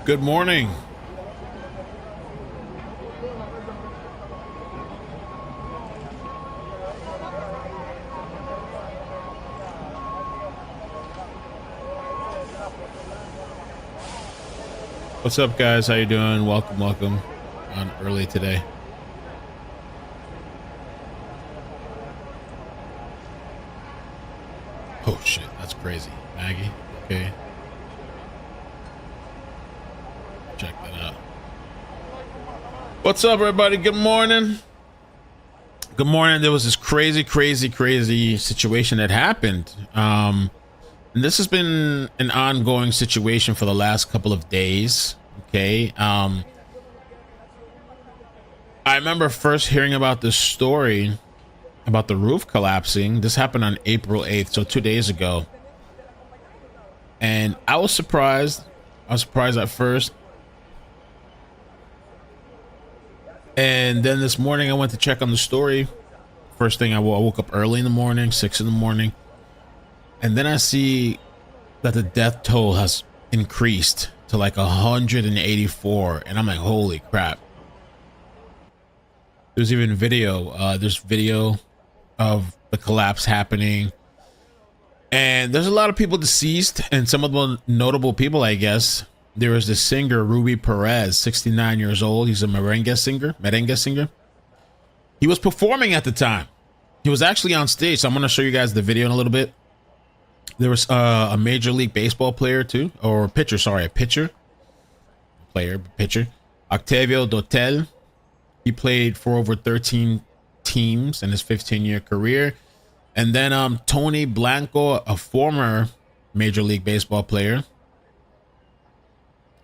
Good morning. What's up, guys? How you doing? Welcome on early today. Oh shit, that's crazy. Maggie, okay. Check that out. What's up, everybody? Good morning. Good morning. There was this crazy situation that happened. And this has been an ongoing situation for the last couple of days. Okay. I remember first hearing about this story about the roof collapsing. This happened on April 8th, so 2 days ago. And I was surprised. I was surprised at first. And then this morning I went to check on the story. First thing, I woke up early in the morning, 6 in the morning. And then I see that the death toll has increased to like 184. And I'm like, holy crap. There's even video. There's video of the collapse happening. And there's a lot of people deceased, and some of the notable people, I guess. There was this singer, Ruby Perez, 69 years old. He's a merengue singer. He was performing at the time. He was actually on stage. So I'm going to show you guys the video in a little bit. There was a Major League Baseball player too, or pitcher, sorry, a pitcher. Octavio Dotel. He played for over 13 teams in his 15-year career. And then Tony Blanco, a former Major League Baseball player,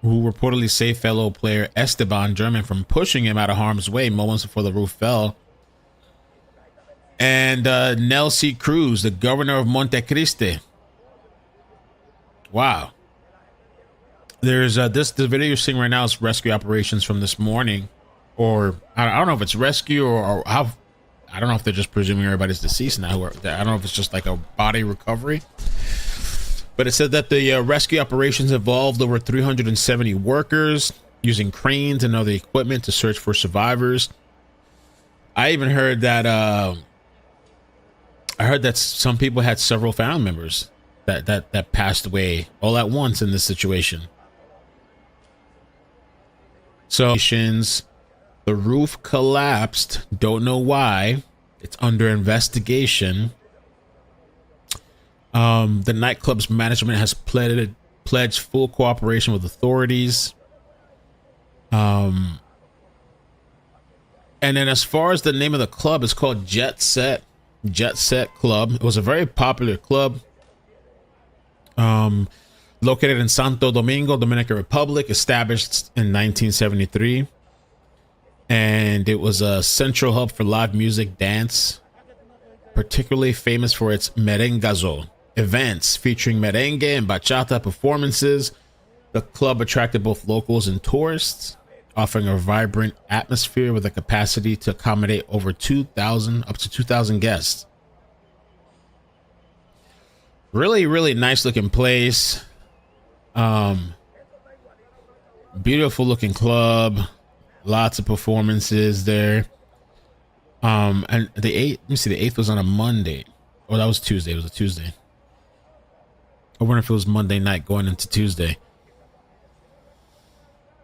who reportedly saved fellow player Esteban German from pushing him out of harm's way moments before the roof fell. And Nelcy Cruz, the governor of Montecristi. Wow. There's the video you're seeing right now is rescue operations from this morning. Or I don't know if it's rescue or how. I don't know if they're just presuming everybody's deceased now. I don't know if it's just like a body recovery. But it said that the rescue operations involved over 370 workers using cranes and other equipment to search for survivors. I even heard that some people had several family members that passed away all at once in this situation. So the roof collapsed. Don't know why. It's under investigation. The nightclub's management has pledged full cooperation with authorities. And then as far as the name of the club, it's called Jet Set Club. It was a very popular club. Located in Santo Domingo, Dominican Republic, established in 1973. And it was a central hub for live music, dance, particularly famous for its merengazo events featuring merengue and bachata performances. The club attracted both locals and tourists, offering a vibrant atmosphere with a capacity to accommodate up to 2,000 guests. Really nice looking place. Beautiful looking club. Lots of performances there. And the 8th, let me see, the 8th was on a Monday. Oh, that was Tuesday. It was a Tuesday. I wonder if it was Monday night going into Tuesday.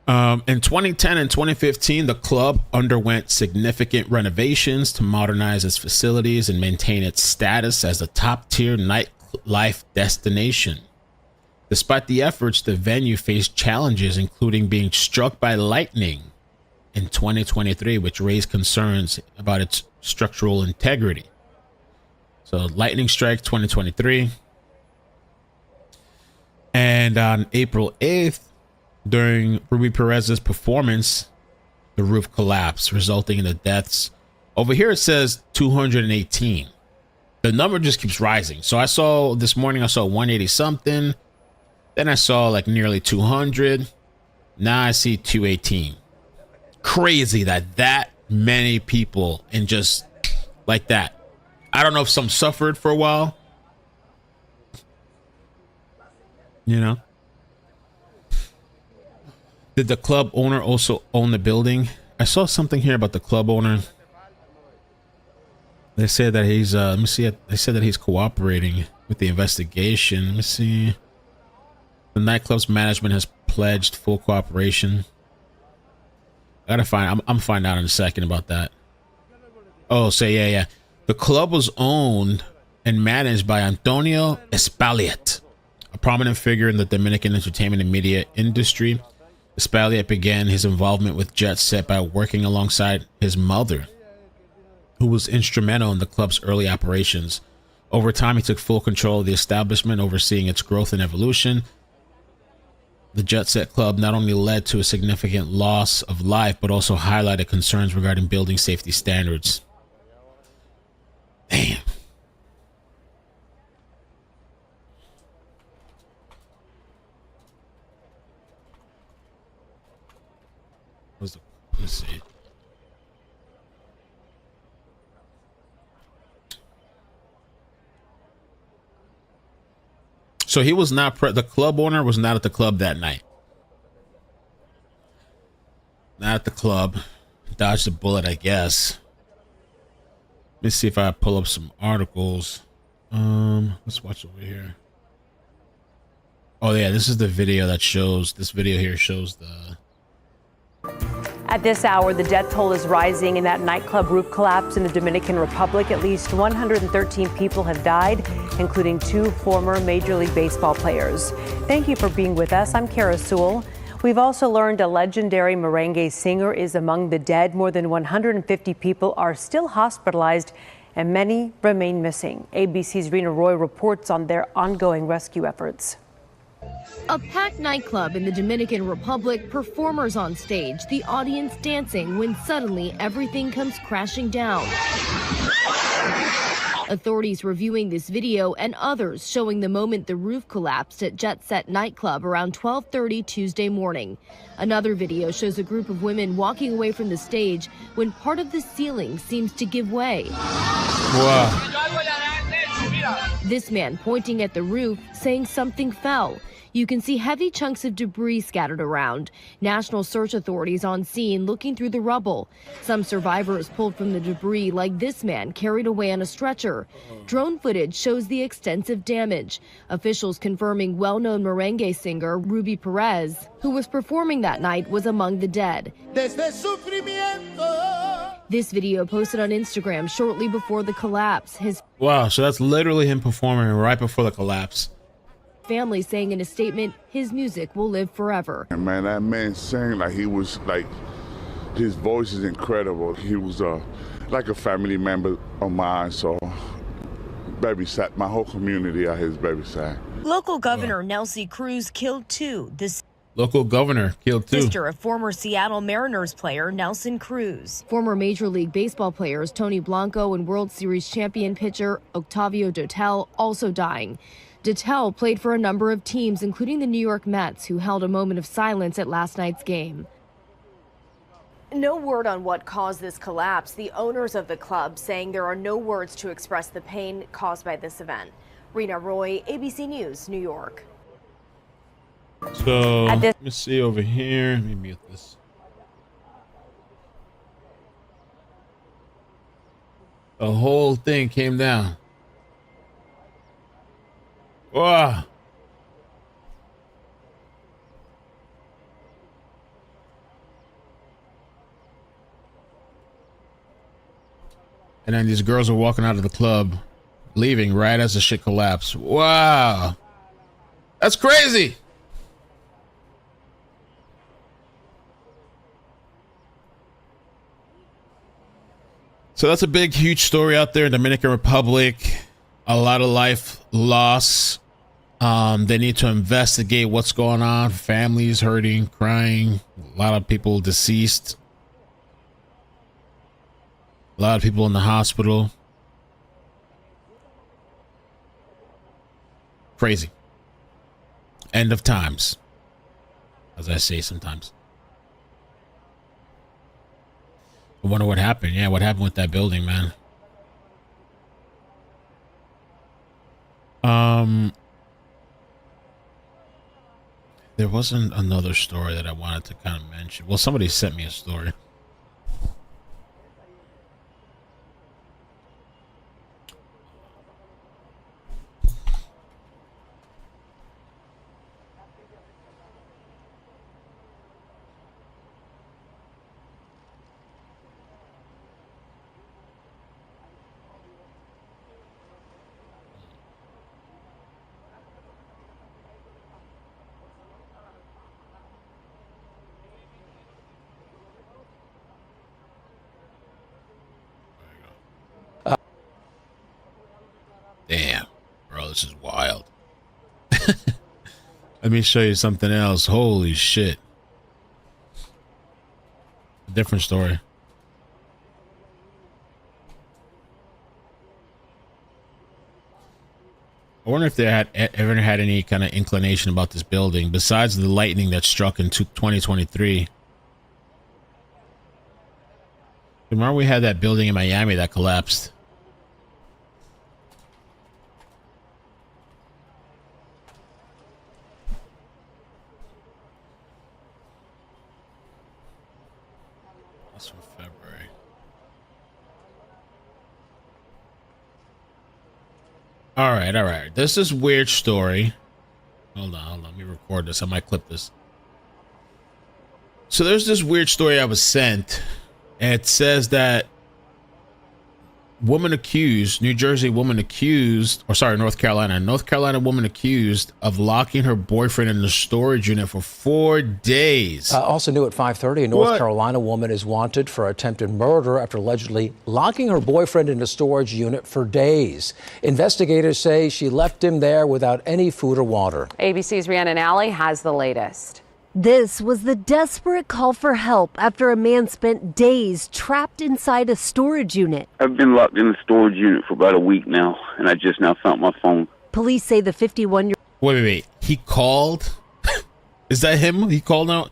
In 2010 and 2015, the club underwent significant renovations to modernize its facilities and maintain its status as a top-tier nightlife destination. Despite the efforts, the venue faced challenges, including being struck by lightning in 2023, which raised concerns about its structural integrity. So lightning strike 2023. And on April 8th, during Ruby Perez's performance, the roof collapsed, resulting in the deaths. Over here it says 218. The number just keeps rising. So this morning I saw 180 something. Then I saw like nearly 200. Now I see 218. Crazy that many people, and just like that. I don't know if some suffered for a while, you know. Did the club owner also own the building? I saw something here about the club owner. They said that he's let me see. They said that he's cooperating with the investigation. Let me see. The nightclub's management has pledged full cooperation. I gotta find. I'm find out in a second about that. Oh, so yeah. The club was owned and managed by Antonio Espaliet, a prominent figure in the Dominican entertainment and media industry. Espaliet began his involvement with Jet Set by working alongside his mother, who was instrumental in the club's early operations. Over time, he took full control of the establishment, overseeing its growth and evolution. The Jet Set Club not only led to a significant loss of life, but also highlighted concerns regarding building safety standards. Damn. Let's see. So he was not the club owner was not at the club that night. Not at the club. Dodged a bullet, I guess. Let me see if I pull up some articles. Let's watch over here. Oh yeah, this is the video that shows. This video here shows the. At this hour, the death toll is rising in that nightclub roof collapse in the Dominican Republic. At least 113 people have died, including 2 former Major League Baseball players. Thank you for being with us. I'm Kara Sewell. We've also learned a legendary merengue singer is among the dead. More than 150 people are still hospitalized and many remain missing. ABC's Rena Roy reports on their ongoing rescue efforts. A packed nightclub in the Dominican Republic, performers on stage, the audience dancing when suddenly everything comes crashing down. Authorities reviewing this video and others showing the moment the roof collapsed at Jet Set nightclub around 12:30 Tuesday morning. Another video shows a group of women walking away from the stage when part of the ceiling seems to give way. Wow. This man pointing at the roof, saying something fell. You can see heavy chunks of debris scattered around. National search authorities on scene looking through the rubble. Some survivors pulled from the debris, like this man carried away on a stretcher. Drone footage shows the extensive damage. Officials confirming well-known merengue singer Ruby Perez, who was performing that night, was among the dead. This video posted on Instagram shortly before the collapse. Wow, so that's literally him performing right before the collapse. Family saying in a statement his music will live forever. And man, that man sang like he was his voice is incredible. He was like a family member of mine, so babysat my whole community at his babysat. Local Governor Nelsie Cruz killed 2. Local governor killed 2. Sister of former Seattle Mariners player Nelson Cruz. Former Major League Baseball players Tony Blanco and World Series champion pitcher Octavio Dotel also dying. Dotel played for a number of teams, including the New York Mets, who held a moment of silence at last night's game. No word on what caused this collapse. The owners of the club saying there are no words to express the pain caused by this event. Rena Roy, ABC News, New York. So let me see over here. Let me mute this. The whole thing came down. Wow. And then these girls are walking out of the club, leaving right as the shit collapsed. Wow. That's crazy. So that's a big, huge story out there in Dominican Republic. A lot of life loss. They need to investigate what's going on. Families hurting, crying. A lot of people deceased. A lot of people in the hospital. Crazy. End of times, as I say sometimes. I wonder what happened. Yeah, what happened with that building, man? There wasn't another story that I wanted to kind of mention. Well, somebody sent me a story. Damn, bro, this is wild. Let me show you something else. Holy shit. Different story. I wonder if they had ever had any kind of inclination about this building besides the lightning that struck in 2023. Remember we had that building in Miami that collapsed. That's from February. All right. This is weird story. Hold on. Let me record this. I might clip this. So there's this weird story I was sent. And it says that North Carolina woman accused of locking her boyfriend in the storage unit for 4 days. Also new at 5:30, a North Carolina woman is wanted for attempted murder after allegedly locking her boyfriend in a storage unit for days. Investigators say she left him there without any food or water. ABC's Rhiannon Alley has the latest. This was the desperate call for help after a man spent days trapped inside a storage unit. I've been locked in the storage unit for about a week now, and I just now found my phone. Police say the 51-year-old... Wait. He called? Is that him? He called out?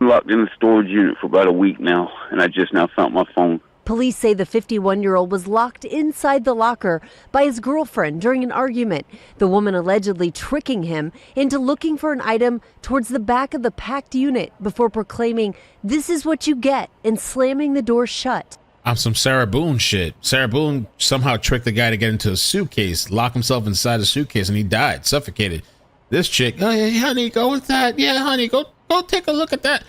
I'm locked in the storage unit for about a week now, and I just now found my phone. Police say the 51-year-old was locked inside the locker by his girlfriend during an argument, the woman allegedly tricking him into looking for an item towards the back of the packed unit before proclaiming, "This is what you get," and slamming the door shut. On some Sarah Boone shit. Sarah Boone somehow tricked the guy to get into a suitcase, lock himself inside a suitcase, and he died, suffocated. This chick, oh yeah, honey, go with that. Yeah, honey, go take a look at that.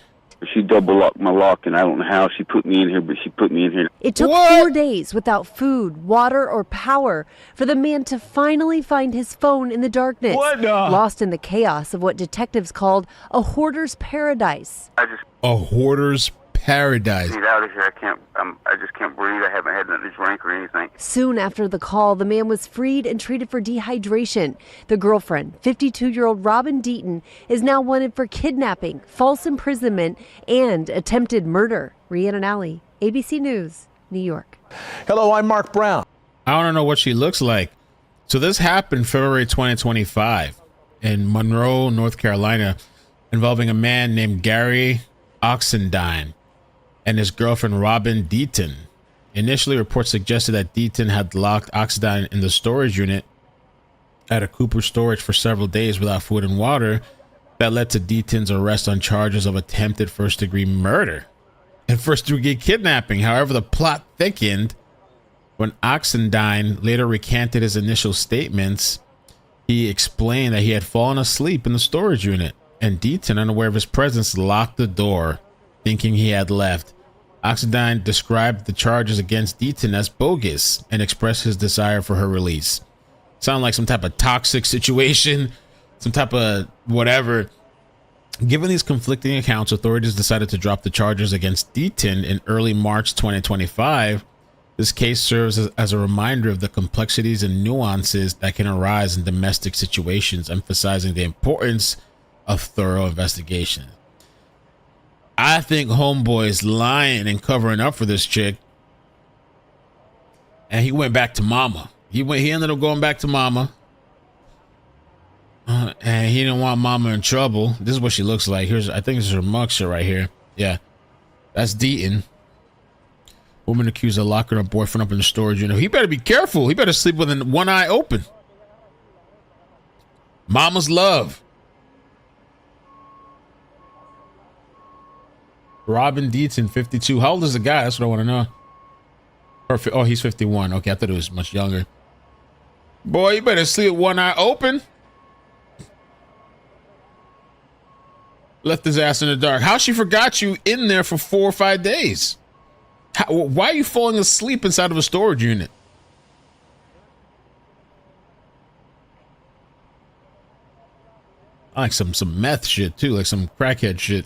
She double locked my lock, and I don't know how she put me in here, but she put me in here. It took 4 days without food, water, or power for the man to finally find his phone in the darkness, lost in the chaos of what detectives called a hoarder's paradise. A hoarder's paradise. Get out of here! I just can't breathe. I haven't had nothing to drink or anything. Soon after the call, the man was freed and treated for dehydration. The girlfriend, 52-year-old Robin Deaton, is now wanted for kidnapping, false imprisonment, and attempted murder. Rhiannon Alley, ABC News, New York. Hello, I'm Mark Brown. I want to know what she looks like. So this happened February 2025 in Monroe, North Carolina, involving a man named Gary Oxendine and his girlfriend Robin Deaton. Initially, reports suggested that Deaton had locked Oxendine in the storage unit at a Cooper storage for several days without food and water. That led to Deaton's arrest on charges of attempted first-degree murder and first-degree kidnapping. However, the plot thickened when Oxendine later recanted his initial statements. He explained that he had fallen asleep in the storage unit, and Deaton, unaware of his presence, locked the door, thinking he had left. Oxendine described the charges against Deaton as bogus and expressed his desire for her release. Sound like some type of toxic situation, some type of whatever. Given these conflicting accounts, authorities decided to drop the charges against Deaton in early March 2025. This case serves as a reminder of the complexities and nuances that can arise in domestic situations, emphasizing the importance of thorough investigation. I think homeboy's lying and covering up for this chick, and he went back to mama. He ended up going back to mama, and he didn't want mama in trouble. This is what she looks like. I think this is her mugshot right here. Yeah, that's Deaton. Woman accused of locking her boyfriend up in the storage unit. He better be careful. He better sleep with one eye open. Mama's love. Robin Deaton, 52. How old is the guy? That's what I want to know. Oh, he's 51. Okay, I thought he was much younger. Boy, you better sleep with one eye open. Left his ass in the dark. How she forgot you in there for 4 or 5 days? Why are you falling asleep inside of a storage unit? I like some meth shit too, like some crackhead shit.